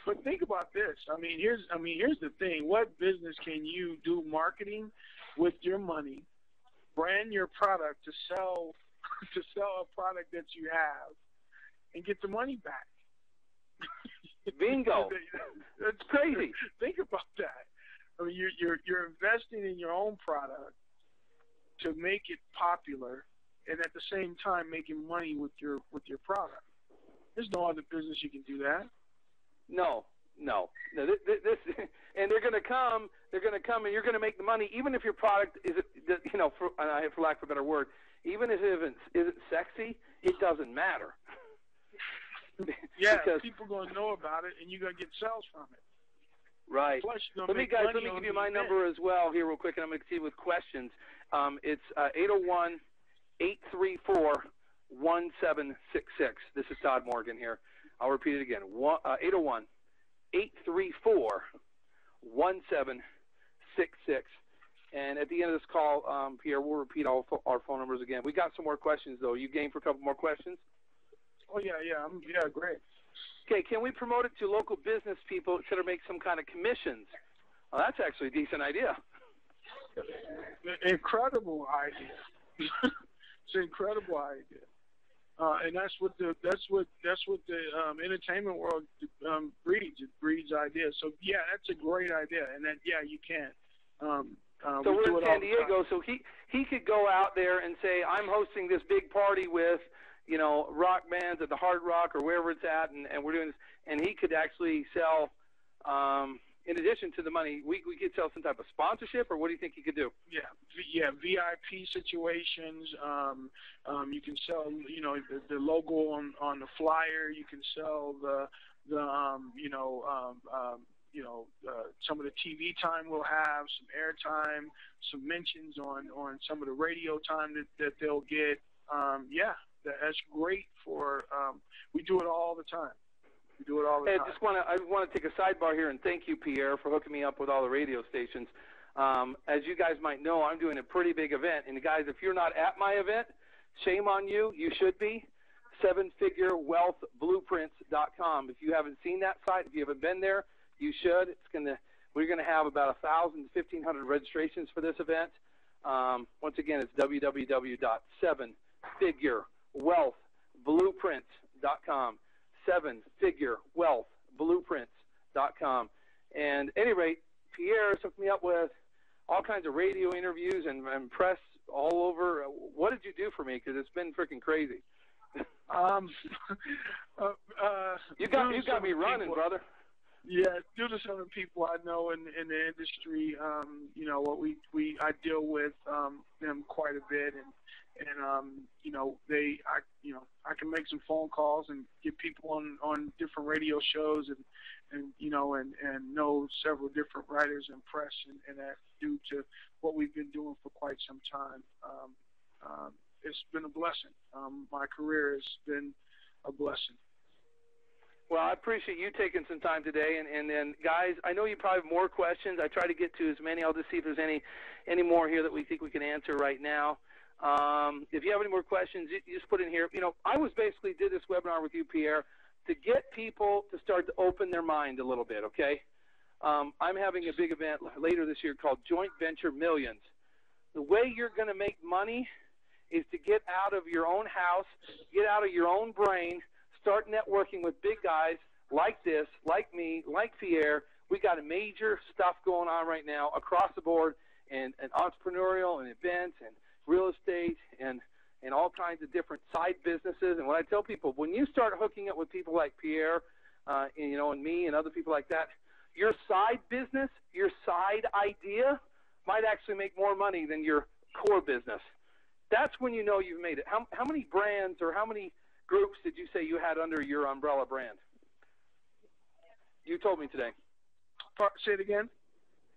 But think about this. Here's the thing. What business can you do marketing with your money, brand your product to sell a product that you have, and get the money back? Bingo. That's crazy. Think about that. You're investing in your own product to make it popular, and at the same time making money with your product. There's no other business you can do that. No. This, and they're going to come, and you're going to make the money, even if your product isn't, for lack of a better word, even if it isn't sexy, it doesn't matter. Yeah, people are going to know about it, and you're going to get sales from it. Right. Plus, let me give you my number as well here real quick, and I'm going to see with questions. It's 801-834-1766. This is Todd Morgan here. I'll repeat it again. 801-834-1766. And at the end of this call, Pierre, we'll repeat all our phone numbers again. We got some more questions, though. You game for a couple more questions? Oh, yeah, great. Okay, can we promote it to local business people instead of make some kind of commissions? Well, that's actually a decent idea. Incredible idea. It's an incredible idea. And that's what the entertainment world breeds. It breeds ideas. So yeah, that's a great idea. And that you can. So we're in San Diego, so he could go out there and say, I'm hosting this big party with, rock bands at the Hard Rock or wherever it's at, and we're doing this, and he could actually sell, in addition to the money, we could sell some type of sponsorship, or what do you think he could do? Yeah, VIP situations. You can sell, the logo on the flyer. You can sell some of the TV time we'll have, some airtime, some mentions on some of the radio time that they'll get. That's great for. We do it all the time. Hey, I want to take a sidebar here and thank you, Pierre, for hooking me up with all the radio stations. As you guys might know, I'm doing a pretty big event, and guys, if you're not at my event, shame on you. You should be. SevenFigureWealthBlueprints.com. If you haven't seen that site, if you haven't been there, you should. We're going to have about 1,000 to 1,500 registrations for this event. Once again, it's www.SevenFigureWealthBlueprints.com. SevenFigureWealthBlueprints.com. And at any rate, Pierre hooked me up with all kinds of radio interviews and press all over. What did you do for me? Because it's been freaking crazy. You got me running, brother. Yeah, due to some of the people I know in the industry, I deal with them quite a bit, and I can make some phone calls and get people on different radio shows and know several different writers and press, and that due to what we've been doing for quite some time. It's been a blessing. My career has been a blessing. Well, I appreciate you taking some time today. And then, guys, I know you probably have more questions. I try to get to as many. I'll just see if there's any more here that we think we can answer right now. If you have any more questions, you just put in here. I basically did this webinar with you, Pierre, to get people to start to open their mind a little bit, okay? I'm having a big event later this year called Joint Venture Millions. The way you're going to make money is to get out of your own house, get out of your own brain, start networking with big guys like this, like me, like Pierre. We got a major stuff going on right now across the board, and entrepreneurial and events and real estate and all kinds of different side businesses. And what I tell people, when you start hooking up with people like Pierre, and me and other people like that, your side business, your side idea might actually make more money than your core business. That's when you know you've made it. How many brands or how many groups did you say you had under your umbrella brand? You told me today. Say it again.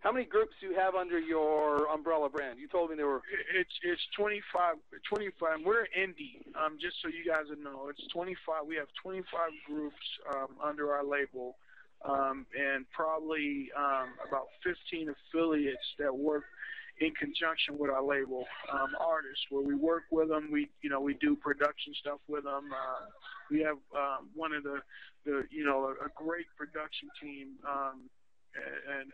How many groups do you have under your umbrella brand? You told me there were. It's 25. 25. We're indie. Just so you guys know, it's 25. We have 25 groups under our label, and probably about 15 affiliates that work in conjunction with our label artists, where we work with them. We do production stuff with them. We have one of the a great production team, and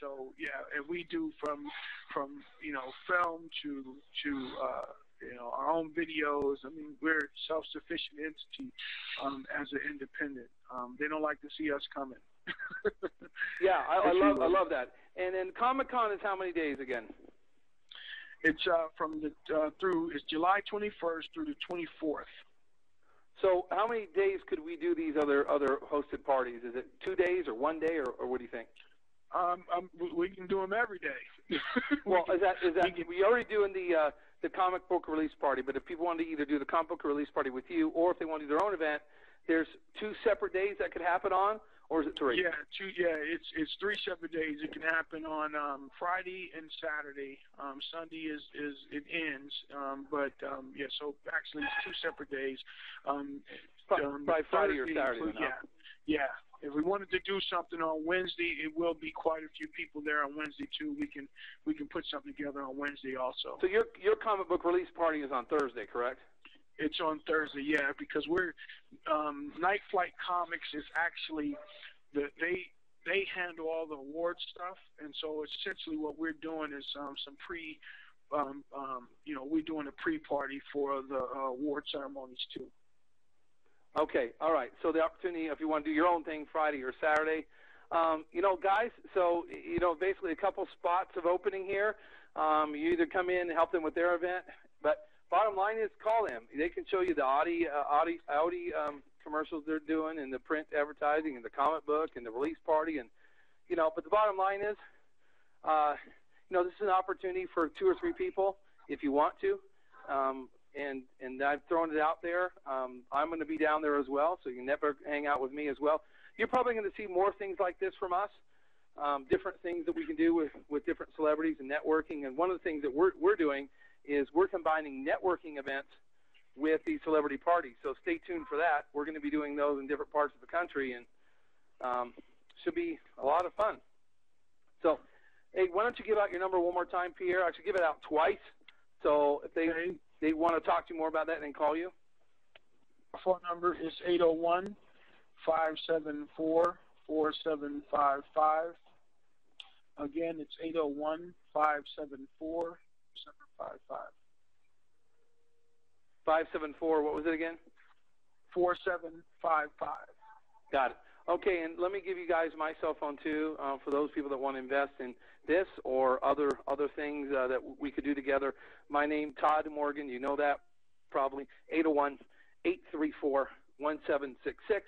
so and we do from film to our own videos. I mean, we're a self-sufficient entity as an independent. They don't like to see us coming. Yeah, I love that. And then Comic-Con is how many days again? It's it's July 21st through the 24th. So how many days could we do these other hosted parties? Is it 2 days or 1 day, or what do you think? We can do them every day. Well, is that we already doing the comic book release party, but if people want to either do the comic book release party with you, or if they want to do their own event, there's 2 separate days that could happen on, or is it 3? Yeah, it's 3 separate days. It can happen on Friday and Saturday. Sunday it ends, so actually it's 2 separate days. By Friday or Saturday. Yeah. If we wanted to do something on Wednesday, it will be quite a few people there on Wednesday too. We can put something together on Wednesday also. So your comic book release party is on Thursday, correct? It's on Thursday, yeah, because we're Night Flight Comics is actually they handle all the award stuff, and so essentially what we're doing is some we're doing a pre-party for the award ceremonies too. Okay, all right. So the opportunity, if you want to do your own thing Friday or Saturday, guys, so, basically a couple spots of opening here. You either come in and help them with their event, but bottom line is call them. They can show you the Audi commercials they're doing, and the print advertising, and the comic book, and the release party, and, but the bottom line is, this is an opportunity for 2 or 3 people if you want to. And I've thrown it out there. I'm going to be down there as well, so you can never hang out with me as well. You're probably going to see more things like this from us, different things that we can do with different celebrities and networking. And one of the things that we're doing is we're combining networking events with these celebrity parties. So stay tuned for that. We're going to be doing those in different parts of the country, and should be a lot of fun. So, hey, why don't you give out your number one more time, Pierre? I should give it out twice. So if they want to talk to you more about that, and then call you. Our phone number is 801-574-4755. Again, it's 801-574-4755. 574, what was it again? 4755. Got it. Okay, and let me give you guys my cell phone too, for those people that want to invest in this or other things that we could do together. My name, Todd Morgan. You know that probably. 801-834-1766.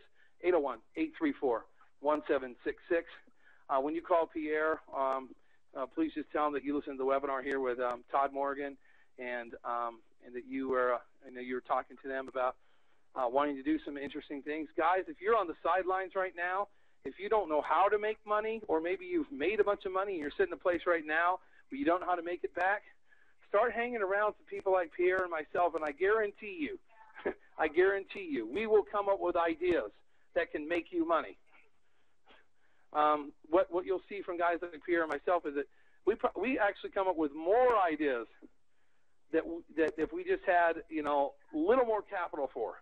801-834-1766. When you call Pierre, please just tell him that you listened to the webinar here with Todd Morgan, and that you were talking to them about wanting to do some interesting things. Guys, if you're on the sidelines right now, if you don't know how to make money, or maybe you've made a bunch of money and you're sitting in a place right now where you don't know how to make it back, start hanging around with people like Pierre and myself, and I guarantee you, we will come up with ideas that can make you money. What you'll see from guys like Pierre and myself is that we actually come up with more ideas that if we just had, little more capital for.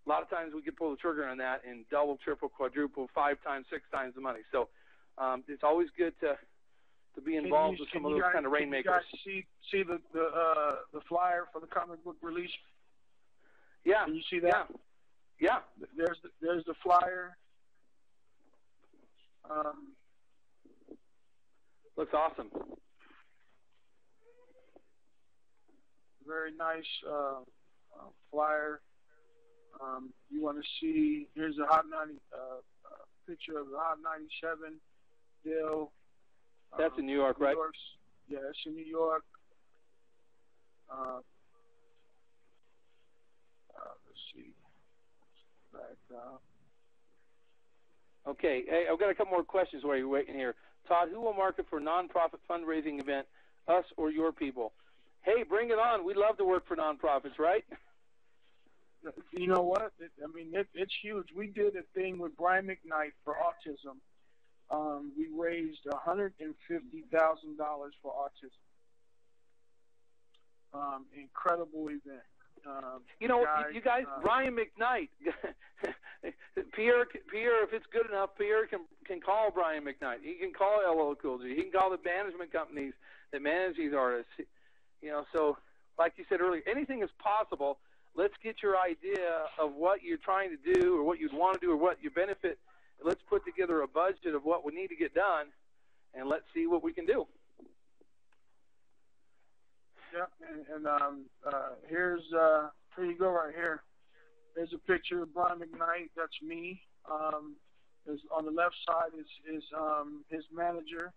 A lot of times we could pull the trigger on that and double, triple, quadruple, 5 times, 6 times the money. So it's always good to be involved with some of those kind of rainmakers. Can you guys see the flyer for the comic book release? Yeah. Can you see that? Yeah. There's the flyer. Looks awesome. Very nice flyer. You want to see? Here's a Hot 90 picture of the Hot 97 deal. That's in New York, right? Yeah, it's in New York. Let's see. Okay, hey, I've got a couple more questions while you're waiting here. Todd, who will market for nonprofit fundraising event, us or your people? Hey, bring it on. We love to work for nonprofits, right? You know what? It's huge. We did a thing with Brian McKnight for autism, We raised $150,000 for autism. Incredible event. You guys, Brian McKnight. Pierre, if it's good enough, Pierre can call Brian McKnight. He can call LL Cool J. He can call the management companies that manage these artists. So like you said earlier, anything is possible. Let's get your idea of what you're trying to do or what you'd want to do or what you benefit. Let's put together a budget of what we need to get done, and let's see what we can do. Yeah, and here you go right here. There's a picture of Brian McKnight. That's me. On the left side is his manager.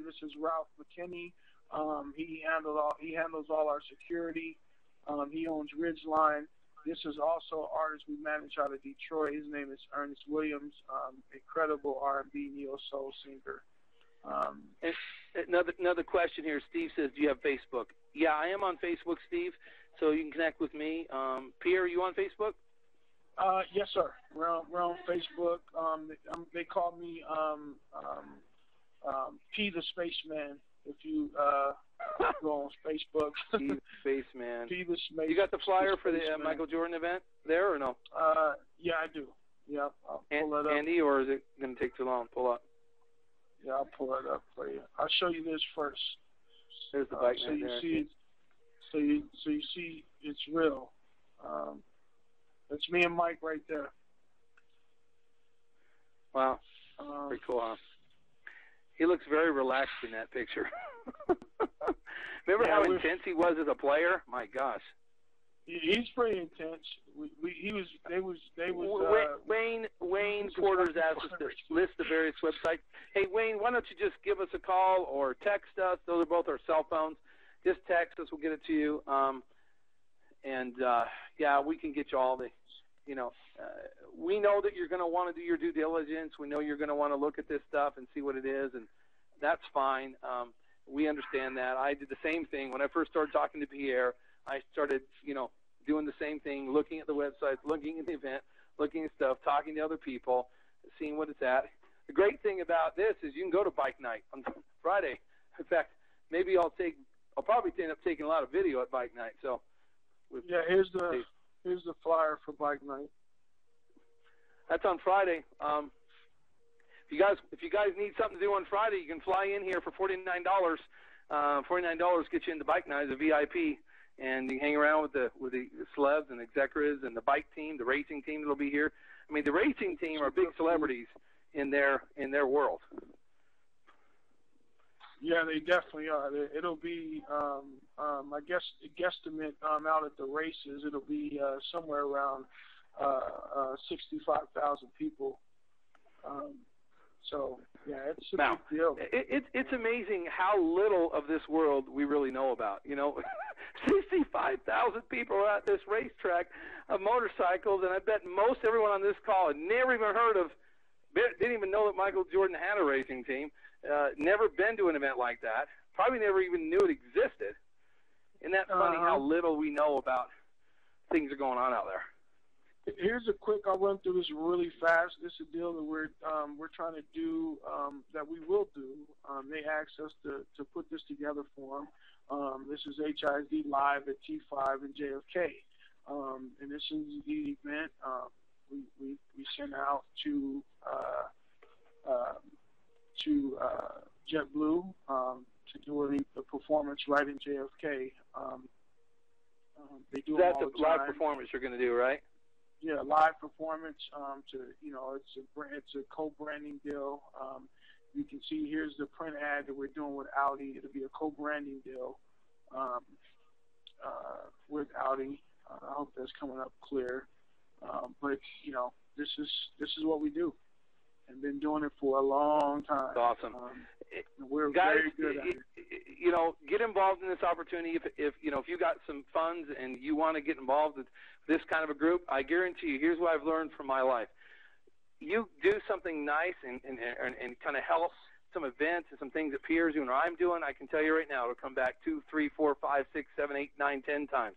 This is Ralph McKinney. He handles all our security. He owns Ridgeline. This is also an artist we manage out of Detroit. His name is Ernest Williams. Incredible R&B neo-soul singer. Another question here. Steve says, do you have Facebook? Yeah, I am on Facebook, Steve, so you can connect with me. Pierre, are you on Facebook? Yes, sir. We're on Facebook. They call me P the Spaceman. If you go on Facebook. P the Spaceman. P the Spaceman. You got the flyer for the Michael Jordan event there or no? Yeah, I do. Yeah, I'll pull it up. Andy, or is it going to take too long? Pull up. Yeah, I'll pull it up for you. I'll show you this first. There's the bike so you there. see, so you see it's real. That's me and Mike right there. Wow, pretty cool, huh? He looks very relaxed in that picture. Remember how intense he was as a player? My gosh. He's pretty intense. Wayne Porter's asked us to list the various websites. Hey, Wayne, why don't you just give us a call or text us? Those are both our cell phones. Just text us. We'll get it to you. Yeah, we can get you all the, we know that you're going to want to do your due diligence. We know you're going to want to look at this stuff and see what it is, and that's fine. We understand that. I did the same thing. When I first started talking to Pierre, I started, doing the same thing, looking at the websites, looking at the event, looking at stuff, talking to other people, seeing what it's at. The great thing about this is you can go to Bike Night on Friday. In fact, maybe I'll probably end up taking a lot of video at Bike Night. So, yeah, here's the flyer for Bike Night. That's on Friday. If you guys need something to do on Friday, you can fly in here for $49. $49 gets you into Bike Night as a VIP, and you can hang around with the celebs and executives and the bike team, the racing team that'll be here. I mean, the racing team are big celebrities in their world. Yeah, they definitely are. It'll be, I guess, guesstimate out at the races. It'll be somewhere around 65,000 people. So yeah, it's a big deal. It's amazing how little of this world we really know about. 65,000 people are at this racetrack of motorcycles, and I bet most everyone on this call had never even didn't even know that Michael Jordan had a racing team. Never been to an event like that. Probably never even knew it existed. Isn't that funny how little we know about things that are going on out there? Here's I'll run through this really fast. This is a deal that we're trying to do, that we will do. They asked us to put this together for them. This is HID Live at T5 and JFK. And this is the event we sent out to JetBlue to do the performance right in JFK. They do That's all the a live performance you're going to do, right? Yeah, live performance. It's a co-branding deal. You can see here's the print ad that we're doing with Audi. It'll be a co-branding deal with Audi. I hope that's coming up clear. But this is what we do, and been doing it for a long time. It's awesome. We're guys, very good at it. Get involved in this opportunity. If you got some funds and you want to get involved with this kind of a group, I guarantee you, here's what I've learned from my life. You do something nice and kind of help some events and some things that Pierre's doing or I'm doing, I can tell you right now, it'll come back 2, 3, 4, 5, 6, 7, 8, 9, 10 times.